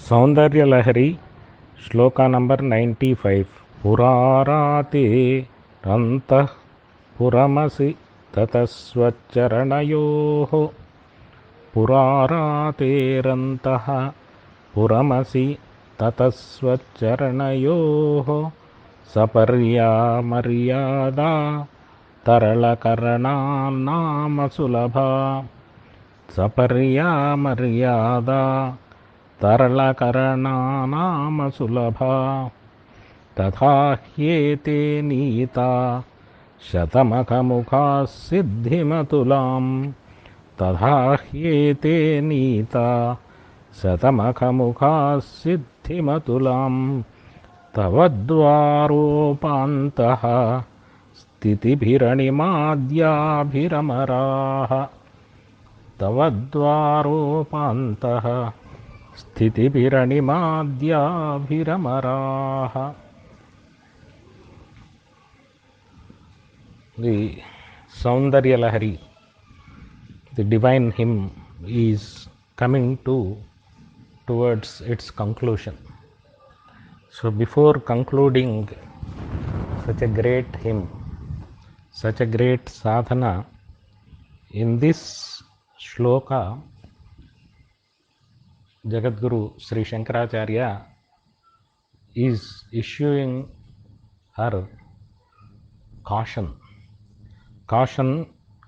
Soundarya Lahari Sloka number 95. Puraaraatheyranthaha Puramasi Thathasthvachcharanayoho. Puraaraatheyranthaha Puramasi Thathasthvachcharanayoho. Saparyaamaryaadaa Tharalakaranaanaamasulabhaam. Saparyaamaryaadaa Tharalakaranaanaamasulabhaam. Tatha Hyethey Neethaaha Shathamakhamukhaaha Siddhimathulaam. Tatha Hyethey Neethaaha Shathamakhamukhaaha Siddhimathulaam. Tavadvaropantaha Sthitibhiranimadhyabhiramaraha. Tavadvaropantaha Sthitibhiranimadhyabhiramaraha. The Soundarya Lahari, the divine hymn, is coming towards its conclusion. So before concluding such a great hymn, such a great sadhana, in this shloka, Jagadguru Sri Shankaracharya is issuing her caution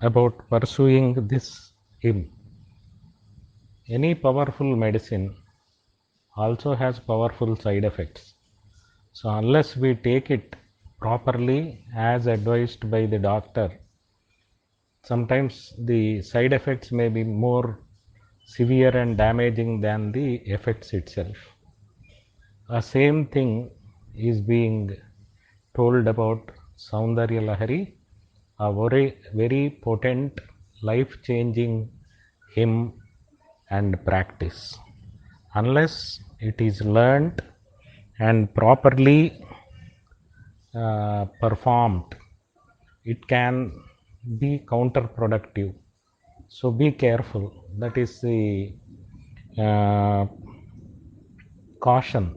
about pursuing this hymn. Any powerful medicine also has powerful side effects. So unless we take it properly as advised by the doctor, sometimes the side effects may be more severe and damaging than the effects itself. The same thing is being told about Soundarya Lahari, a very potent, life-changing hymn and practice. Unless it is learnt and properly performed, it can be counterproductive. So be careful. That is the caution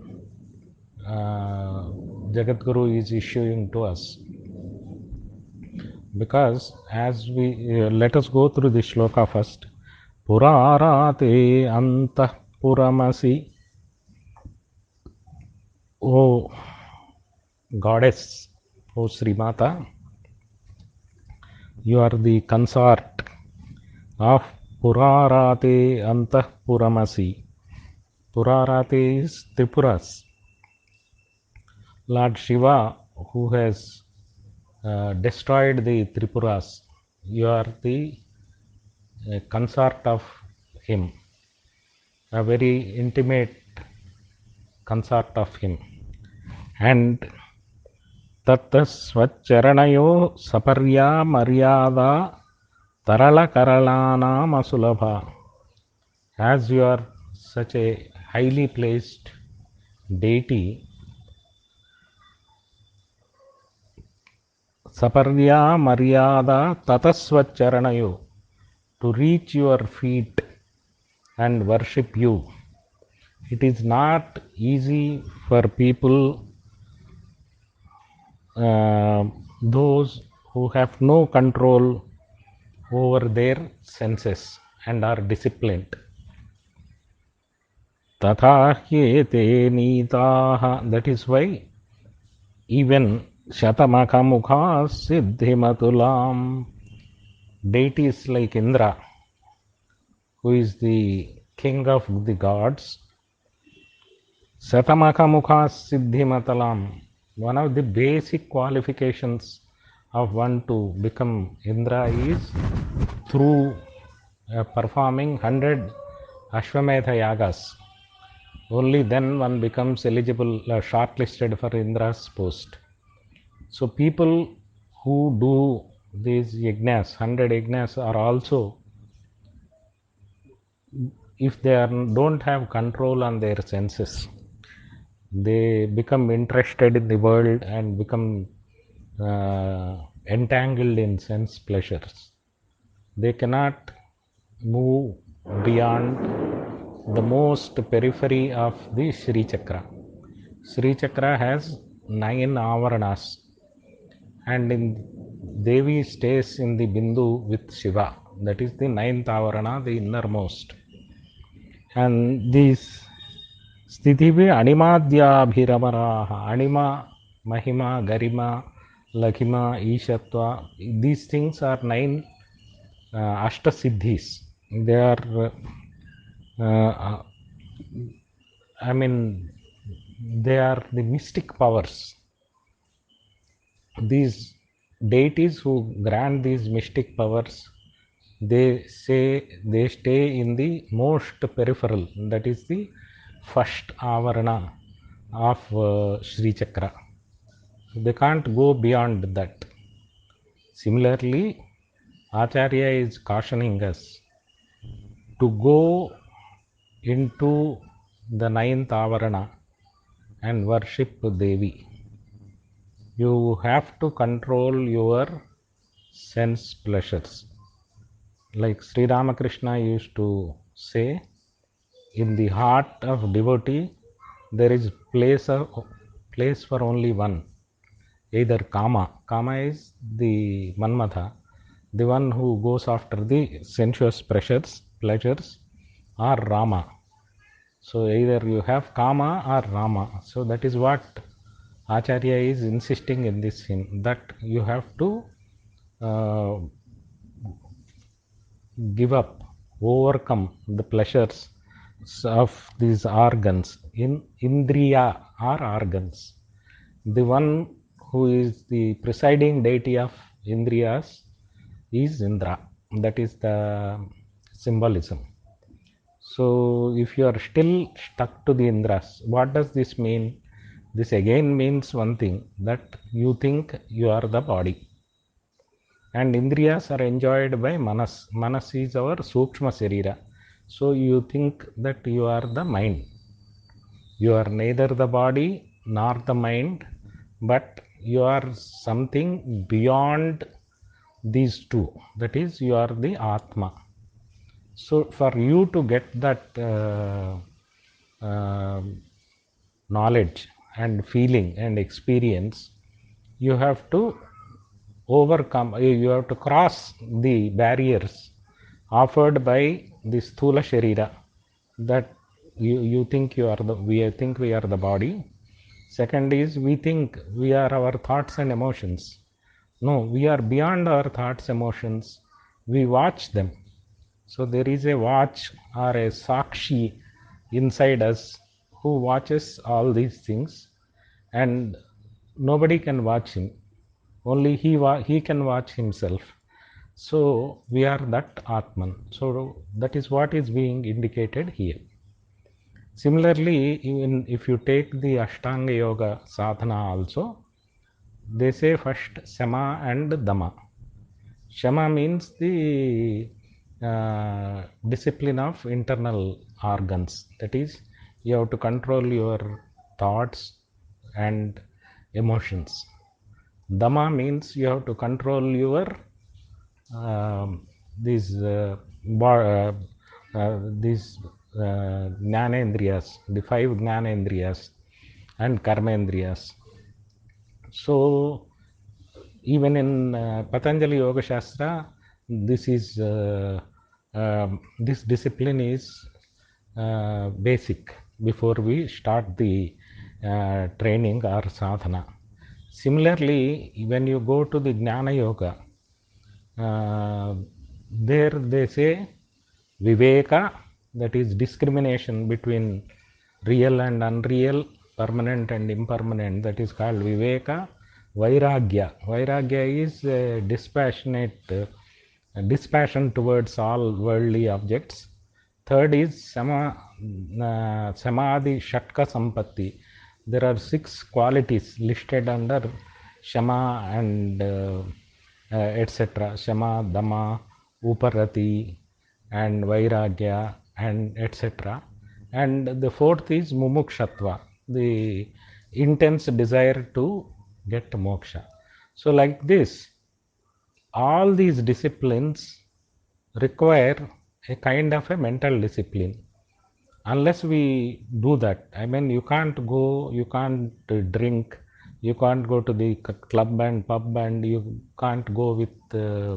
Jagadguru is issuing to us. Because as we let us go through the shloka first. Puraaraatheyranthaha Puramasi. O goddess, O Sri Mata, you are the consort of Puraaraatheyranthaha Puramasi. Puraaraathe is Tripuras. Lord Shiva, who has destroyed the Tripuras, you are the consort of him, a very intimate consort of him. And Thathasthvachcharanayoho Saparyaamaryaadaa Tharalakaranaanaamasulabhaam. As you are such a highly placed deity, Saparyaamaryaadaa Thathasthvachcharanayoho, to reach your feet and worship you. It is not easy for people, those who have no control over their senses and are disciplined. Tatha Hyethey Neethaaha. That is why even Shathamakhamukhaaha Siddhimathulaam, deities like Indra, who is the king of the gods, Shathamakhamukhaaha Siddhimathulaam, one of the basic qualifications of one to become Indra is through performing 100 Ashwamedha yagas. Only then one becomes eligible, shortlisted for Indra's post. So people who do these yajnas, 100 yajnas, are also, if they don't have control on their senses, they become interested in the world and become entangled in sense pleasures. They cannot move beyond the most periphery of the Sri Chakra. Sri Chakra has 9 avaranas, and Devi stays in the Bindu with Shiva. That is the 9th avarana, the innermost. And these Sthitivi animadyabhiramaraha, anima, mahima, garima, lakhima, ishatva, these things are 9 ashtasiddhis. They are, they are the mystic powers. These deities who grant these mystic powers, they say they stay in the most peripheral, that is the first avarana of Sri Chakra. They can't go beyond that. Similarly, Acharya is cautioning us to go into the 9th avarana and worship Devi. You have to control your sense pleasures. Like Sri Ramakrishna used to say, in the heart of devotee, there is place for only one, either Kama. Kama is the Manmatha, the one who goes after the sensuous pleasures, or Rama. So either you have Kama or Rama. So that is what Acharya is insisting in this hymn, that you have to give up, overcome the pleasures of these organs. In Indriya or organs, the one who is the presiding deity of Indriyas is Indra. That is the symbolism. So if you are still stuck to the Indras, what does this mean? This again means one thing, that you think you are the body. And Indriyas are enjoyed by Manas. Manas is our Sukshma Sharira. So you think that you are the mind. You are neither the body nor the mind, but you are something beyond these two. That is, you are the Atma. So for you to get that knowledge and feeling and experience, you have to overcome, you have to cross the barriers offered by this Sthula Sharira, that you think you are the, we think we are the body. Second is, we think we are our thoughts and emotions. No, we are beyond our thoughts, emotions. We watch them. So there is a watch or a Sakshi inside us who watches all these things, and nobody can watch him. Only he can watch himself. So we are that Atman. So that is what is being indicated here. Similarly, even if you take the Ashtanga Yoga sadhana also, they say first Shama and Dama. Shama means the discipline of internal organs. That is, you have to control your thoughts and emotions. Dama means you have to control your these Jnanendriyas, the 5 Jnanendriyas and Karmendriyas. So even in Patanjali Yoga Shastra, this is this discipline is basic before we start the training or sadhana. Similarly, when you go to the Jnana Yoga, there they say Viveka, that is discrimination between real and unreal, permanent and impermanent, that is called Viveka. Vairagya. Vairagya is dispassionate, dispassion towards all worldly objects. Third is Samadhi Shatka Sampatti. There are 6 qualities listed under Shama and etc. Shama, Dama, Uparati and Vairagya and etc. And the 4th is Mumukshatva, the intense desire to get moksha. So like this, all these disciplines require a kind of a mental discipline. Unless we do that, I mean, you can't go, you can't drink, you can't go to the club and pub, and you can't go with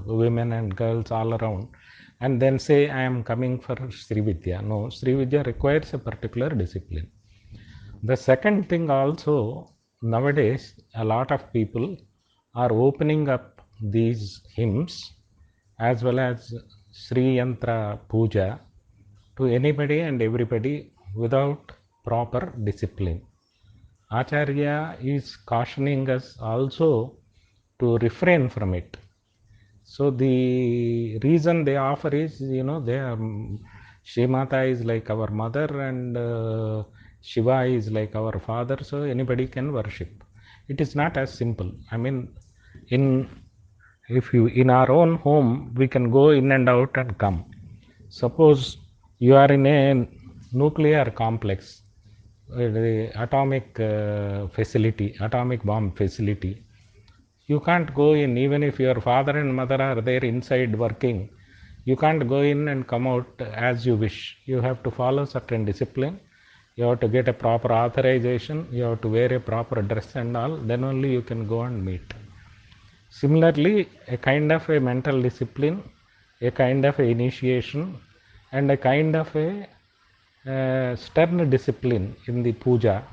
women and girls all around and then say, I am coming for Sri Vidya. No, Sri Vidya requires a particular discipline. The second thing also, nowadays, a lot of people are opening up these hymns as well as Sri Yantra Puja to anybody and everybody without proper discipline. Acharya is cautioning us also to refrain from it. So the reason they offer is, they are, Shrimata is like our mother and Shiva is like our father, so anybody can worship. It is not as simple. I mean, in our own home, we can go in and out and come. Suppose you are in a nuclear complex, the atomic facility, atomic bomb facility. You can't go in, even if your father and mother are there inside working. You can't go in and come out as you wish. You have to follow certain discipline. You have to get a proper authorization. You have to wear a proper dress and all. Then only you can go and meet. Similarly, a kind of a mental discipline, a kind of a initiation, and a kind of a stern discipline in the puja,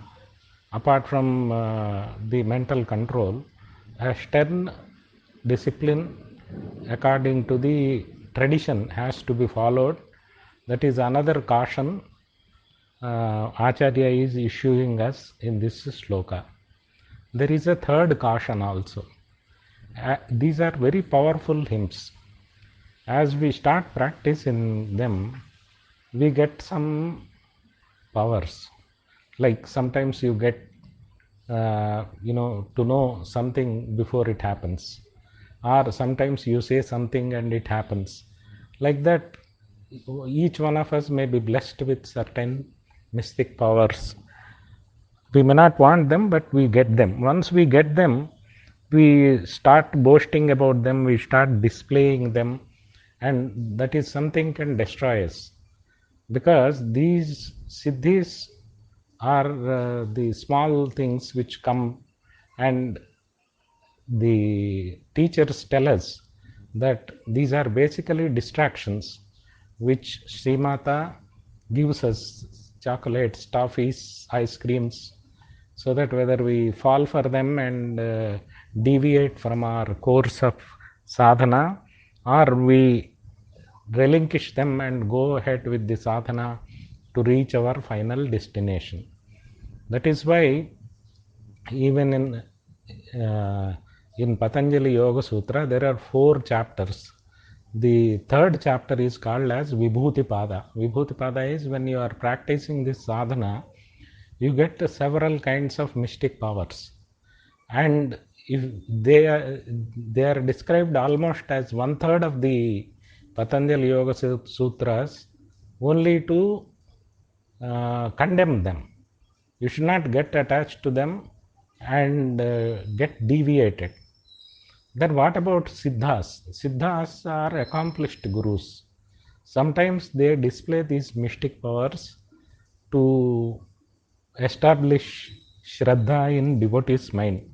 apart from the mental control, a stern discipline according to the tradition has to be followed. That is another caution Acharya is issuing us in this sloka. There is a third caution also. These are very powerful hymns. As we start practicing them, we get some powers. Like sometimes you get, to know something before it happens, or sometimes you say something and it happens. Like that, each one of us may be blessed with certain mystic powers. We may not want them, but we get them. Once we get them, we start boasting about them, we start displaying them, and that is something can destroy us. Because these siddhis are the small things which come, and the teachers tell us that these are basically distractions which Srimata gives us, chocolates, toffees, ice creams, so that whether we fall for them and deviate from our course of sadhana, or we relinquish them and go ahead with the sadhana to reach our final destination. That is why even in Patanjali Yoga Sutra, there are 4 chapters. The third chapter is called as Vibhuti-pada. Vibhuti-pada is when you are practicing this sadhana, you get several kinds of mystic powers. And if they are described almost as 1/3 of the Patanjali Yoga Sutras, only to condemn them. You should not get attached to them and get deviated. Then what about Siddhas? Siddhas are accomplished gurus. Sometimes they display these mystic powers to establish Shraddha in devotee's mind.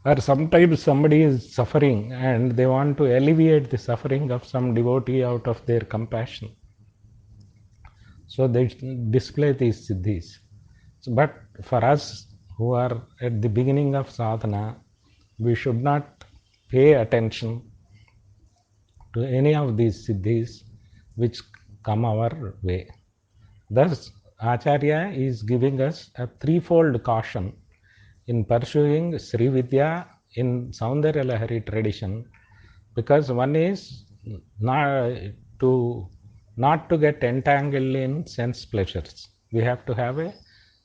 Or sometimes somebody is suffering and they want to alleviate the suffering of some devotee out of their compassion. So they display these siddhis. But for us who are at the beginning of sadhana, we should not pay attention to any of these siddhis which come our way. Thus, Acharya is giving us a threefold caution in pursuing Sri Vidya in Soundarya Lahari tradition, because one is not to get entangled in sense pleasures. We have to have a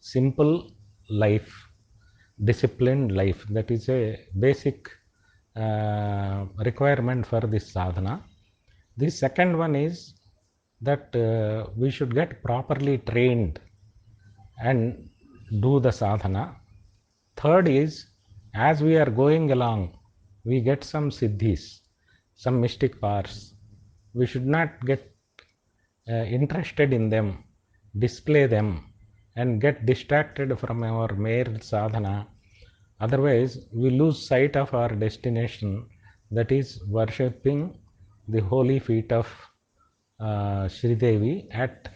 simple life, disciplined life. That is a basic requirement for this sadhana. The second one is that we should get properly trained and do the sadhana. Third is, as we are going along, we get some siddhis, some mystic powers. we should not get interested in them, display them, and get distracted from our mere sadhana. Otherwise, we lose sight of our destination, that is worshipping the holy feet of Sri Devi at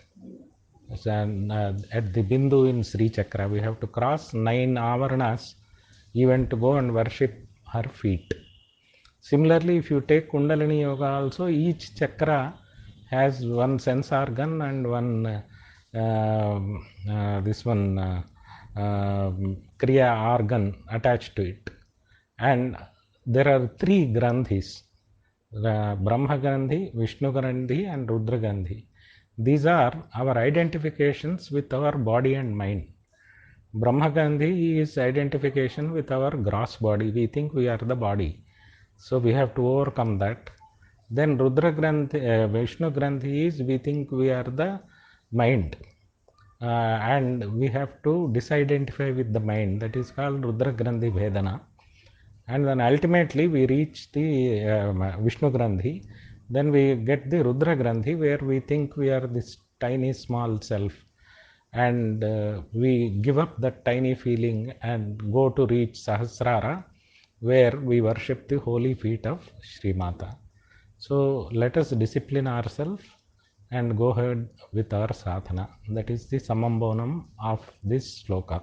the Bindu in Sri Chakra. We have to cross 9 avaranas even to go and worship her feet. Similarly, if you take Kundalini Yoga also, each chakra has one sense organ and one Kriya organ attached to it. And there are 3 Granthis, Brahma Granthi, Vishnu Granthi and Rudra Granthi. These are our identifications with our body and mind. Brahma Gandhi is identification with our gross body. We think we are the body. So we have to overcome that. Then Rudra Granthi, Vishnu Granthi is we think we are the mind. And we have to disidentify with the mind. That is called Rudra Granthi Vedana. And then ultimately we reach the Vishnu Granthi. Then we get the Rudra Granthi, where we think we are this tiny small self. And we give up that tiny feeling and go to reach Sahasrara, where we worship the holy feet of Sri Mata. So let us discipline ourselves and go ahead with our sadhana. That is the samambonam of this sloka.